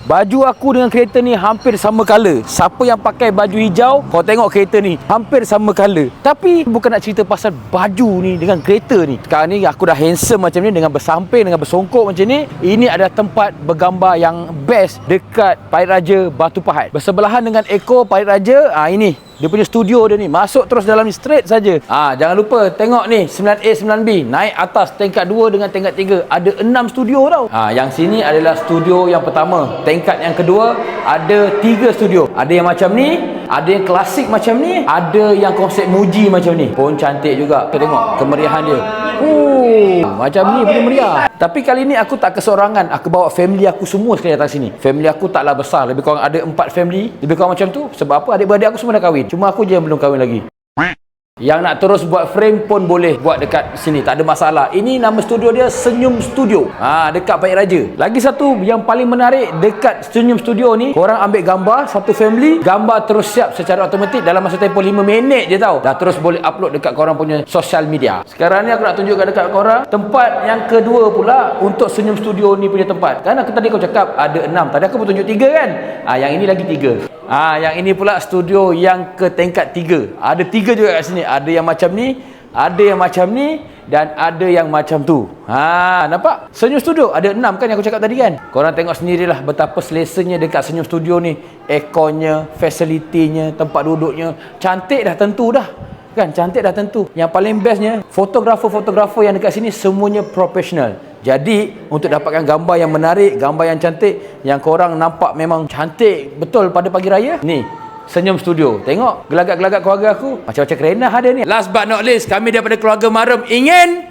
Baju aku dengan kereta ni hampir sama color. Siapa yang pakai baju hijau, kau tengok kereta ni hampir sama color. Tapi bukan nak cerita pasal baju ni dengan kereta ni. Sekarang ni aku dah handsome macam ni, dengan bersamping, dengan bersongkok macam ni. Ini adalah tempat bergambar yang best dekat Pahit Raja, Batu Pahat. Bersebelahan dengan Eko Pahit Raja. Ini dia punya studio dia ni. Masuk terus dalam ni straight saja. Jangan lupa tengok ni 9A 9B. Naik atas tingkat 2 dengan tingkat 3. Ada 6 studio tau. Yang sini adalah studio yang pertama. Tingkat yang kedua ada 3 studio. Ada yang macam ni, ada yang klasik macam ni, ada yang konsep Muji macam ni. Pun cantik juga. Kita tengok kemeriahan dia. Macam ni punya meriah. Tapi kali ni aku tak keseorangan. Aku bawa family aku semua sekali datang sini. Family aku taklah besar. Lebih kurang ada 4 family. Lebih kurang macam tu. Sebab apa? Adik-beradik aku semua dah kahwin. Cuma aku je yang belum kahwin lagi. Yang nak terus buat frame pun boleh buat dekat sini, tak ada masalah. Ini nama studio dia Senyum Studio. Dekat Pahit Raja. Lagi satu yang paling menarik dekat Senyum Studio ni, korang ambil gambar satu family, gambar terus siap secara automatik dalam masa tempoh 5 minit je tau. Dah terus boleh upload dekat korang punya social media. Sekarang ni aku nak tunjukkan dekat korang tempat yang kedua pula untuk Senyum Studio ni punya tempat. Kan aku tadi kau cakap ada 6. Tadi aku pun tunjuk 3 kan. Yang ini lagi 3. Yang ini pula studio yang ke tingkat 3. Ada 3 juga kat sini. Ada yang macam ni, ada yang macam ni, dan ada yang macam tu. Nampak? Senyum Studio ada 6 kan yang aku cakap tadi kan. Korang tengok sendirilah betapa selesanya dekat Senyum Studio ni. Airconnya, facility-nya, tempat duduknya, cantik dah tentu dah. Kan, cantik dah tentu. Yang paling bestnya, fotografer-fotografer yang dekat sini semuanya profesional. Jadi, untuk dapatkan gambar yang menarik, gambar yang cantik, yang korang nampak memang cantik betul pada pagi raya, ni Senyum Studio. Tengok gelagat-gelagat keluarga aku. Macam-macam kerenah ada ni. Last but not least, kami daripada keluarga Marem ingin